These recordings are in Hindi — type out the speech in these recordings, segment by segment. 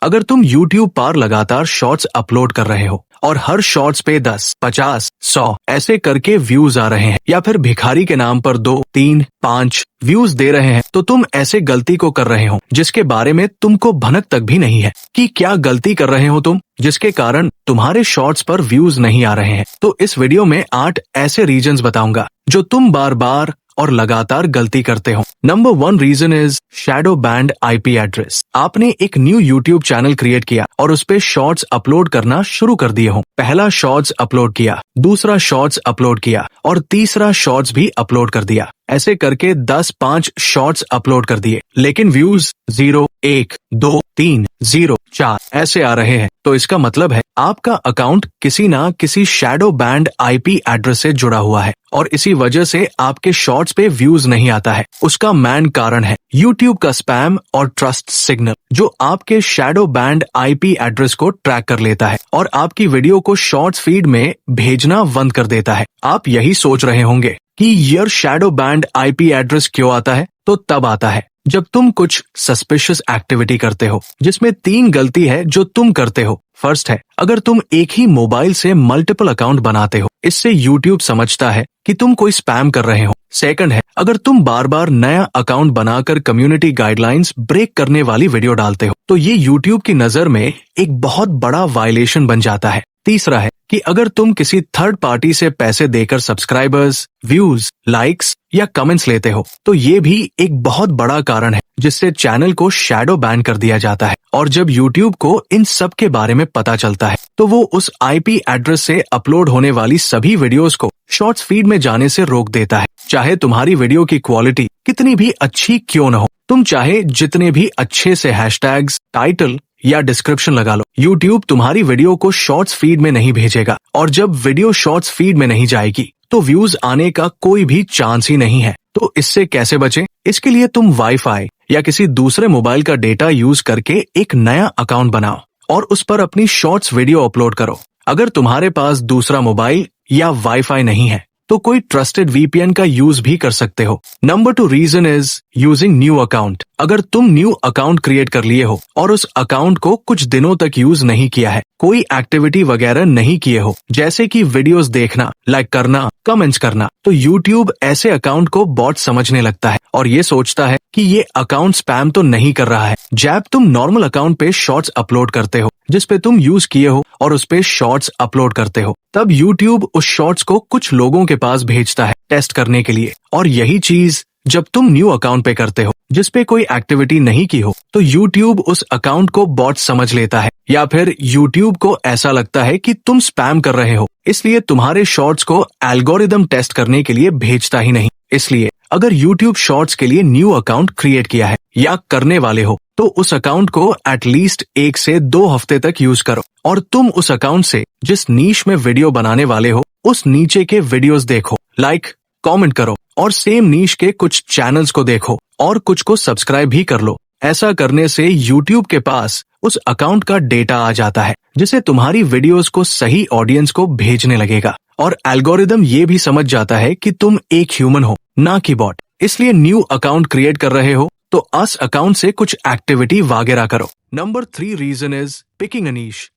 अगर तुम YouTube पर लगातार शॉर्ट्स अपलोड कर रहे हो और हर शॉर्ट्स पे 10, 50, 100 ऐसे करके व्यूज आ रहे हैं, या फिर भिखारी के नाम पर 2, 3, 5 व्यूज दे रहे हैं, तो तुम ऐसे गलती को कर रहे हो जिसके बारे में तुमको भनक तक भी नहीं है कि क्या गलती कर रहे हो तुम, जिसके कारण तुम्हारे शॉर्ट्स पर व्यूज नहीं आ रहे हैं। तो इस वीडियो में 8 ऐसे रीजंस बताऊंगा जो तुम बार बार और लगातार गलती करते हो। Number 1 reason is shadow banned IP address. आपने एक न्यू यूट्यूब चैनल क्रिएट किया और उस पे शॉर्ट्स अपलोड करना शुरू कर दिए हो। पहला शॉर्ट्स अपलोड किया, दूसरा शॉर्ट्स अपलोड किया और तीसरा शॉर्ट्स भी अपलोड कर दिया। ऐसे करके 10-5 शॉर्ट्स अपलोड कर दिए, लेकिन व्यूज 0, 1, 2, 3, 0, 4 ऐसे आ रहे हैं। तो इसका मतलब है आपका अकाउंट किसी ना किसी शैडो बैंड आईपी एड्रेस से जुड़ा हुआ है और इसी वजह से आपके शॉर्ट्स पे व्यूज नहीं आता है। उसका मेन कारण है यूट्यूब का स्पैम और ट्रस्ट सिग्नल, जो आपके शैडो बैंड आईपी एड्रेस को ट्रैक कर लेता है और आपकी वीडियो को शॉर्ट्स फीड में भेजना बंद कर देता है। आप यही सोच रहे होंगे कि यार शैडो बैंड आईपी एड्रेस क्यों आता है? तो तब आता है जब तुम कुछ सस्पिशियस एक्टिविटी करते हो, जिसमें 3 गलती है जो तुम करते हो। फर्स्ट है, अगर तुम एक ही मोबाइल से मल्टीपल अकाउंट बनाते हो, इससे यूट्यूब समझता है कि तुम कोई स्पैम कर रहे हो। सेकंड है, अगर तुम बार बार नया अकाउंट बनाकर कम्युनिटी गाइडलाइंस ब्रेक करने वाली वीडियो डालते हो, तो ये यूट्यूब की नजर में एक बहुत बड़ा वायलेशन बन जाता है। तीसरा है कि अगर तुम किसी थर्ड पार्टी से पैसे देकर सब्सक्राइबर्स, व्यूज, लाइक्स या कमेंट्स लेते हो, तो ये भी एक बहुत बड़ा कारण है जिससे चैनल को शैडो बैन कर दिया जाता है। और जब यूट्यूब को इन सब के बारे में पता चलता है, तो वो उस आईपी एड्रेस से अपलोड होने वाली सभी वीडियोस को शॉर्ट्स फीड में जाने से रोक देता है। चाहे तुम्हारी वीडियो की क्वालिटी कितनी भी अच्छी क्यों न हो, तुम चाहे जितने भी अच्छे से हैशटैग्स, टाइटल या डिस्क्रिप्शन लगा लो, यूट्यूब तुम्हारी वीडियो को शॉर्ट्स फीड में नहीं भेजेगा। और जब वीडियो शॉर्ट्स फीड में नहीं जाएगी, तो व्यूज आने का कोई भी चांस ही नहीं है। तो इससे कैसे बचें? इसके लिए तुम वाईफाई या किसी दूसरे मोबाइल का डेटा यूज करके एक नया अकाउंट बनाओ और उस पर अपनी शॉर्ट्स वीडियो अपलोड करो। अगर तुम्हारे पास दूसरा मोबाइल या वाईफाई नहीं है, तो कोई ट्रस्टेड वीपीएन का यूज भी कर सकते हो। Number 2 reason is using new account. अगर तुम न्यू अकाउंट क्रिएट कर लिए हो और उस अकाउंट को कुछ दिनों तक यूज नहीं किया है, कोई एक्टिविटी वगैरह नहीं किए हो, जैसे कि वीडियोस देखना, लाइक करना, कमेंट्स करना, तो यूट्यूब ऐसे अकाउंट को बॉट समझने लगता है और ये सोचता है कि ये अकाउंट स्पैम तो नहीं कर रहा है। जब तुम नॉर्मल अकाउंट पे शॉर्ट्स अपलोड करते हो जिस पे तुम यूज किए हो और उस पे शॉर्ट्स अपलोड करते हो, तब यूट्यूब उस शॉर्ट्स को कुछ लोगों के पास भेजता है टेस्ट करने के लिए। और यही चीज जब तुम न्यू अकाउंट पे करते हो जिस पे कोई एक्टिविटी नहीं की हो, तो यूट्यूब उस अकाउंट को बॉट समझ लेता है, या फिर यूट्यूब को ऐसा लगता है कि तुम स्पैम कर रहे हो, इसलिए तुम्हारे शॉर्ट्स को एल्गोरिदम टेस्ट करने के लिए भेजता ही नहीं। इसलिए अगर यूट्यूब शॉर्ट्स के लिए न्यू अकाउंट क्रिएट किया है या करने वाले हो, तो उस अकाउंट को एटलीस्ट 1 से 2 हफ्ते तक यूज करो और तुम उस अकाउंट से जिस नीश में वीडियो बनाने वाले हो, उस नीचे के वीडियोस देखो, लाइक, कमेंट करो और सेम नीश के कुछ चैनल्स को देखो और कुछ को सब्सक्राइब भी कर लो। ऐसा करने से यूट्यूब के पास उस अकाउंट का डेटा आ जाता है, जिसे तुम्हारी वीडियोस को सही ऑडियंस को भेजने लगेगा और एल्गोरिदम ये भी समझ जाता है कि तुम एक ह्यूमन हो, ना कि बॉट। इसलिए न्यू अकाउंट क्रिएट कर रहे हो तो अस अकाउंट से कुछ एक्टिविटी वगैरह करो। Number 3 reason is picking a niche.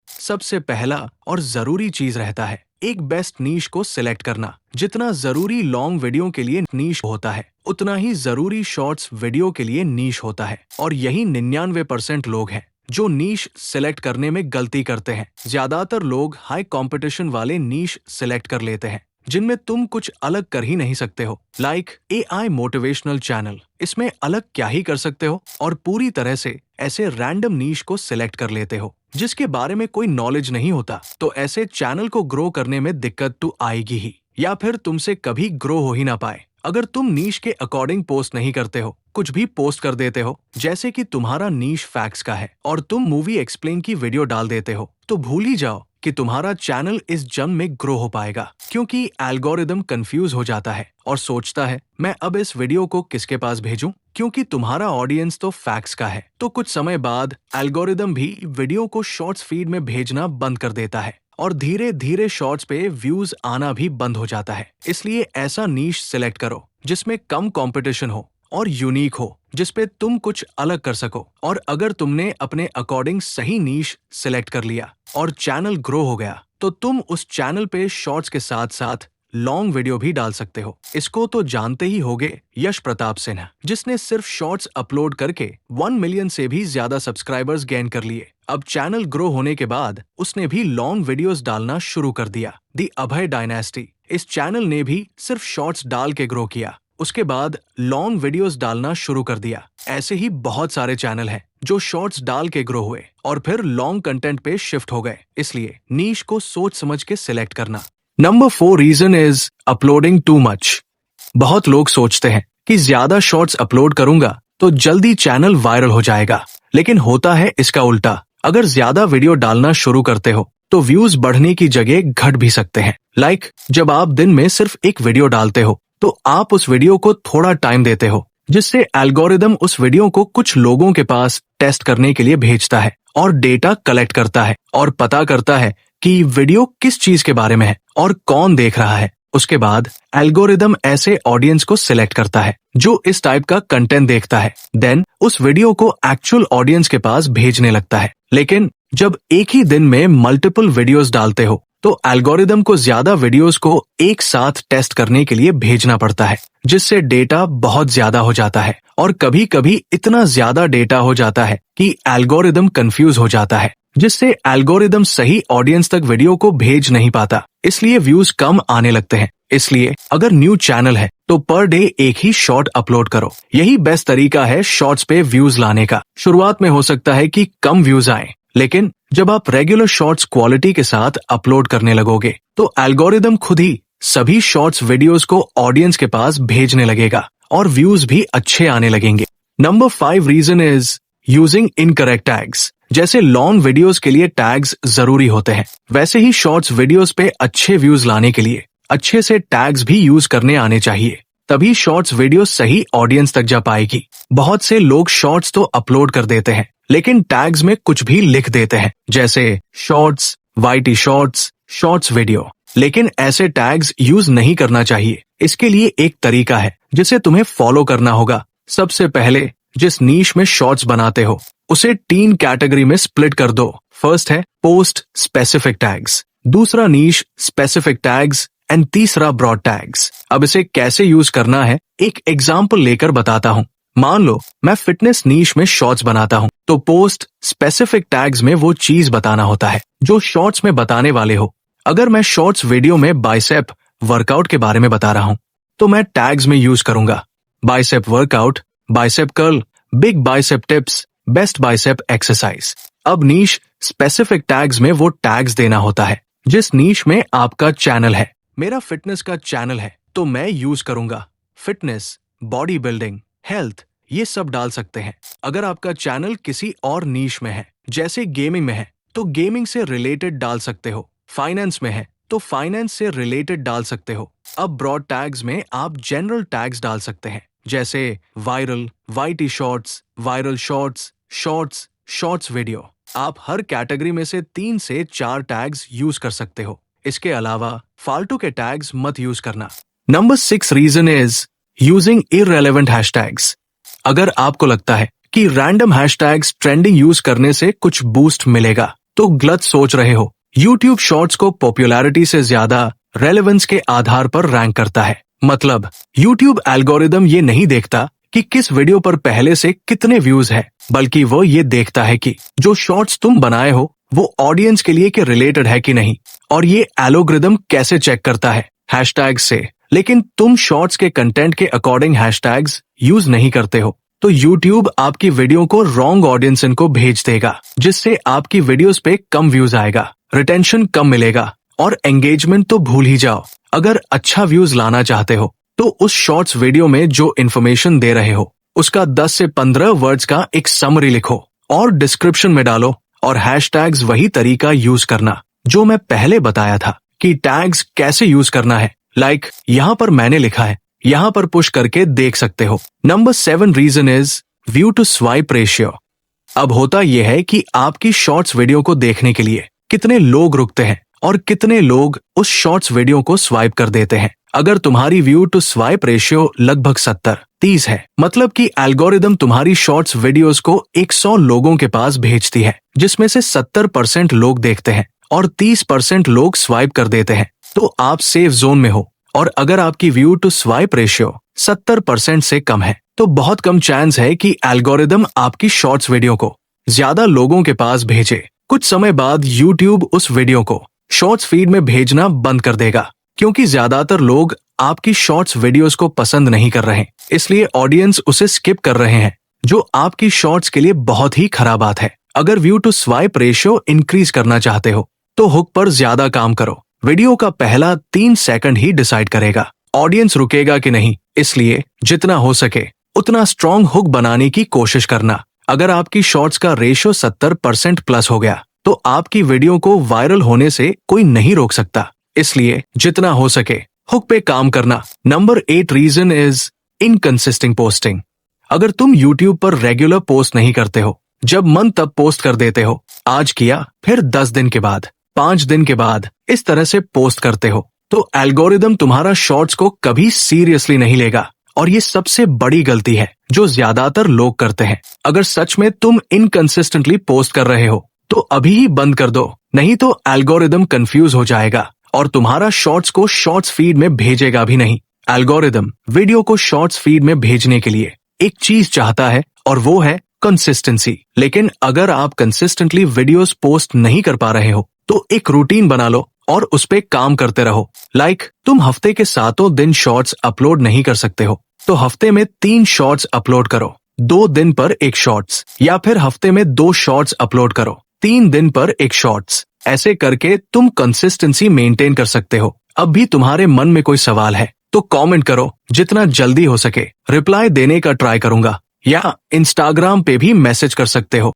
सबसे पहला और जरूरी चीज रहता है एक बेस्ट नीश को सिलेक्ट करना। जितना जरूरी लॉन्ग वीडियो के लिए नीश होता है, उतना ही जरूरी शॉर्ट्स वीडियो के लिए नीश होता है। और यही 99% लोग हैं जो नीश सिलेक्ट करने में गलती करते हैं। ज्यादातर लोग हाई कंपटीशन वाले नीश सिलेक्ट कर लेते हैं जिनमें तुम कुछ अलग कर ही नहीं सकते हो, लाइक एआई मोटिवेशनल चैनल। इसमें अलग क्या ही कर सकते हो, और पूरी तरह से ऐसे रैंडम नीश को सिलेक्ट कर लेते हो जिसके बारे में कोई नॉलेज नहीं होता। तो ऐसे चैनल को ग्रो करने में दिक्कत तो आएगी ही, या फिर तुमसे कभी ग्रो हो ही ना पाए। अगर तुम नीश के अकॉर्डिंग पोस्ट नहीं करते हो, कुछ भी पोस्ट कर देते हो, जैसे कि तुम्हारा नीश फैक्ट्स का है और तुम मूवी एक्सप्लेन की वीडियो डाल देते हो, तो भूल ही जाओ कि तुम्हारा चैनल इस जंग में ग्रो हो पाएगा, क्योंकि एल्गोरिदम कंफ्यूज हो जाता है और सोचता है मैं अब इस वीडियो को किसके पास भेजूं, क्योंकि तुम्हारा ऑडियंस तो फैक्ट्स का है। तो कुछ समय बाद एल्गोरिदम भी वीडियो को शॉर्ट्स फीड में भेजना बंद कर देता है और धीरे धीरे शॉर्ट्स पे व्यूज आना भी बंद हो जाता है। इसलिए ऐसा नीश सिलेक्ट करो जिसमें कम कंपटीशन हो और यूनिक हो, जिसपे तुम कुछ अलग कर सको। और अगर तुमने अपने अकॉर्डिंग सही नीश सिलेक्ट कर लिया और चैनल ग्रो हो गया, तो तुम उस चैनल पे शॉर्ट्स के साथ साथ लॉन्ग वीडियो भी डाल सकते हो। इसको तो जानते ही होगे यश प्रताप सिन्हा, जिसने सिर्फ शॉर्ट्स अपलोड करके 1 मिलियन से भी ज्यादा सब्सक्राइबर्स गेन कर लिए। अब चैनल ग्रो होने के बाद उसने भी लॉन्ग वीडियोस डालना शुरू कर दिया। दी अभय डायनेस्टी, इस चैनल ने भी सिर्फ शॉर्ट्स डाल के ग्रो किया, उसके बाद लॉन्ग वीडियोस डालना शुरू कर दिया। ऐसे ही बहुत सारे चैनल हैं जो शॉर्ट्स डाल के ग्रो हुए और फिर लॉन्ग कंटेंट पे शिफ्ट हो गए। इसलिए नीश को सोच समझ के सिलेक्ट करना। Number 4 reason is uploading too much. बहुत लोग सोचते हैं कि ज्यादा शॉर्ट्स अपलोड करूंगा तो जल्दी चैनल वायरल हो जाएगा, लेकिन होता है इसका उल्टा। अगर ज्यादा वीडियो डालना शुरू करते हो तो व्यूज बढ़ने की जगह घट भी सकते हैं। जब आप दिन में सिर्फ एक वीडियो डालते हो तो आप उस वीडियो को थोड़ा टाइम देते हो, जिससे एल्गोरिदम उस वीडियो को कुछ लोगों के पास टेस्ट करने के लिए भेजता है और डेटा कलेक्ट करता है और पता करता है कि वीडियो किस चीज के बारे में है और कौन देख रहा है। उसके बाद एल्गोरिदम ऐसे ऑडियंस को सिलेक्ट करता है जो इस टाइप का कंटेंट देखता है, देन उस वीडियो को एक्चुअल ऑडियंस के पास भेजने लगता है। लेकिन जब एक ही दिन में मल्टीपल वीडियोस डालते हो तो एल्गोरिदम को ज्यादा वीडियोस को एक साथ टेस्ट करने के लिए भेजना पड़ता है, जिससे डेटा बहुत ज्यादा हो जाता है और कभी कभी इतना ज्यादा डेटा हो जाता है कि एल्गोरिदम कंफ्यूज हो जाता है, जिससे एल्गोरिदम सही ऑडियंस तक वीडियो को भेज नहीं पाता, इसलिए व्यूज कम आने लगते हैं। इसलिए अगर न्यू चैनल है तो पर डे एक ही शॉर्ट अपलोड करो। यही बेस्ट तरीका है शॉर्ट्स पे व्यूज लाने का। शुरुआत में हो सकता है कि कम व्यूज आए, लेकिन जब आप रेगुलर शॉर्ट्स क्वालिटी के साथ अपलोड करने लगोगे तो एल्गोरिदम खुद ही सभी शॉर्ट्स वीडियोस को ऑडियंस के पास भेजने लगेगा और व्यूज भी अच्छे आने लगेंगे। Number 5 reason is using incorrect tags. जैसे लॉन्ग वीडियोस के लिए टैग्स जरूरी होते हैं, वैसे ही शॉर्ट्स वीडियोस पे अच्छे व्यूज लाने के लिए अच्छे से टैग्स भी यूज करने आने चाहिए, तभी शॉर्ट्स वीडियो सही ऑडियंस तक जा पाएगी। बहुत से लोग शॉर्ट्स तो अपलोड कर देते हैं, लेकिन टैग्स में कुछ भी लिख देते हैं, जैसे shorts, YT shorts, shorts video. लेकिन ऐसे टैग्स यूज नहीं करना चाहिए। इसके लिए एक तरीका है जिसे तुम्हें फॉलो करना होगा। सबसे पहले जिस नीश में शॉर्ट्स बनाते हो उसे 3 कैटेगरी में स्प्लिट कर दो। फर्स्ट है पोस्ट स्पेसिफिक टैग्स, दूसरा नीश स्पेसिफिक टैग्स एंड तीसरा ब्रॉड टैग्स। अब इसे कैसे यूज करना है एक एग्जाम्पल लेकर बताता हूँ। मान लो मैं फिटनेस नीश में शॉर्ट्स बनाता हूँ, तो पोस्ट स्पेसिफिक टैग्स में वो चीज बताना होता है जो शॉर्ट्स में बताने वाले हो। अगर मैं शॉर्ट्स वीडियो में बाइसेप वर्कआउट के बारे में बता रहा हूँ तो मैं टैग्स में यूज करूंगा bicep workout, bicep curl, big bicep tips, best bicep exercise. अब नीश स्पेसिफिक टैग्स में वो टैग्स देना होता है जिस नीश में आपका चैनल है। मेरा फिटनेस का चैनल है तो मैं यूज करूंगा फिटनेस, बॉडी बिल्डिंग, हेल्थ, ये सब डाल सकते हैं। अगर आपका चैनल किसी और नीश में है, जैसे गेमिंग में है तो गेमिंग से रिलेटेड डाल सकते हो, फाइनेंस में है तो फाइनेंस से रिलेटेड डाल सकते हो। अब ब्रॉड टैग्स में आप जनरल टैग्स डाल सकते हैं, जैसे viral, YT shorts, viral shorts, shorts, shorts video. आप हर कैटेगरी में से 3 से 4 टैग्स यूज कर सकते हो। इसके अलावा फालतू के टैग्स मत यूज करना। Number 6 reason is using irrelevant hashtags. अगर आपको लगता है कि रैंडम हैशटैग्स ट्रेंडिंग यूज करने से कुछ बूस्ट मिलेगा तो गलत सोच रहे हो। यूट्यूब शॉर्ट्स को पॉपुलैरिटी से ज्यादा रेलेवेंस के आधार पर रैंक करता है। मतलब यूट्यूब एल्गोरिदम ये नहीं देखता कि किस वीडियो पर पहले से कितने व्यूज है, बल्कि वो ये देखता है कि जो शॉर्ट्स तुम बनाए हो वो ऑडियंस के लिए के रिलेटेड है कि नहीं। और ये एल्गोरिदम कैसे चेक करता है? हैशटैग से। लेकिन तुम शॉर्ट्स के कंटेंट के अकॉर्डिंग हैशटैग्स यूज नहीं करते हो तो यूट्यूब आपकी वीडियो को रॉन्ग ऑडियंस को भेज देगा, जिससे आपकी वीडियोस पे कम व्यूज आएगा, रिटेंशन कम मिलेगा और एंगेजमेंट तो भूल ही जाओ। अगर अच्छा व्यूज लाना चाहते हो तो उस शॉर्ट्स वीडियो में जो इन्फॉर्मेशन दे रहे हो उसका 10 से 15 वर्ड्स का एक समरी लिखो और डिस्क्रिप्शन में डालो। और हैशटैग्स वही तरीका यूज करना जो मैं पहले बताया था कि टैग्स कैसे यूज करना है। यहाँ पर मैंने लिखा है, यहाँ पर पुश करके देख सकते हो। Number 7 reason is view to swipe ratio. अब होता यह है कि आपकी शॉर्ट्स वीडियो को देखने के लिए कितने लोग रुकते हैं और कितने लोग उस शॉर्ट्स वीडियो को स्वाइप कर देते हैं। अगर तुम्हारी व्यू टू स्वाइप रेशियो लगभग 70-30 है, मतलब कि एल्गोरिदम तुम्हारी शॉर्ट्स वीडियोस को 100 लोगों के पास भेजती है, जिसमें से 70% लोग देखते हैं और 30% लोग स्वाइप कर देते हैं, तो आप सेफ जोन में हो। और अगर आपकी व्यू टू स्वाइप रेशियो 70% से कम है, तो बहुत कम चांस है कि एल्गोरिदम आपकी शॉर्ट्स वीडियो को ज्यादा लोगों के पास भेजे। कुछ समय बाद यूट्यूब उस वीडियो को शॉर्ट्स फीड में भेजना बंद कर देगा, क्योंकि ज्यादातर लोग आपकी शॉर्ट्स वीडियोस को पसंद नहीं कर रहे, इसलिए ऑडियंस उसे स्किप कर रहे हैं, जो आपकी शॉर्ट्स के लिए बहुत ही खराब बात है। अगर view to swipe ratio increase करना चाहते हो, तो हुक पर ज्यादा काम करो। वीडियो का पहला 3 सेकंड ही डिसाइड करेगा ऑडियंस रुकेगा कि नहीं, इसलिए जितना हो सके उतना स्ट्रॉन्ग हुक बनाने की कोशिश करना। अगर आपकी शॉर्ट्स का रेशियो 70% प्लस हो गया, तो आपकी वीडियो को वायरल होने से कोई नहीं रोक सकता, इसलिए जितना हो सके हुक पे काम करना। Number 8 reason is inconsistent posting. अगर तुम YouTube पर रेगुलर पोस्ट नहीं करते हो, जब मन तब पोस्ट कर देते हो, आज किया फिर 10 दिन के बाद, 5 दिन के बाद, इस तरह से पोस्ट करते हो, तो एल्गोरिदम तुम्हारा शॉर्ट्स को कभी सीरियसली नहीं लेगा। और ये सबसे बड़ी गलती है जो ज्यादातर लोग करते हैं। अगर सच में तुम इनकंसिस्टेंटली पोस्ट कर रहे हो, तो अभी ही बंद कर दो, नहीं तो एल्गोरिदम कंफ्यूज हो जाएगा और तुम्हारा शॉर्ट्स को शॉर्ट्स फीड में भेजेगा भी नहीं। एल्गोरिदम वीडियो को शॉर्ट्स फीड में भेजने के लिए एक चीज चाहता है, और वो है कंसिस्टेंसी। लेकिन अगर आप कंसिस्टेंटली वीडियोस पोस्ट नहीं कर पा रहे हो, तो एक रूटीन बना लो और उस पे काम करते रहो। तुम हफ्ते के 7 दिन शॉर्ट्स अपलोड नहीं कर सकते हो, तो हफ्ते में 3 शॉर्ट्स अपलोड करो, 2 दिन पर 1 शॉर्ट्स, या फिर हफ्ते में 2 शॉर्ट्स अपलोड करो, 3 दिन पर 1 शॉर्ट्स। ऐसे करके तुम कंसिस्टेंसी मेंटेन कर सकते हो। अब भी तुम्हारे मन में कोई सवाल है तो कमेंट करो, जितना जल्दी हो सके रिप्लाई देने का ट्राई करूंगा, या इंस्टाग्राम पे भी मैसेज कर सकते हो।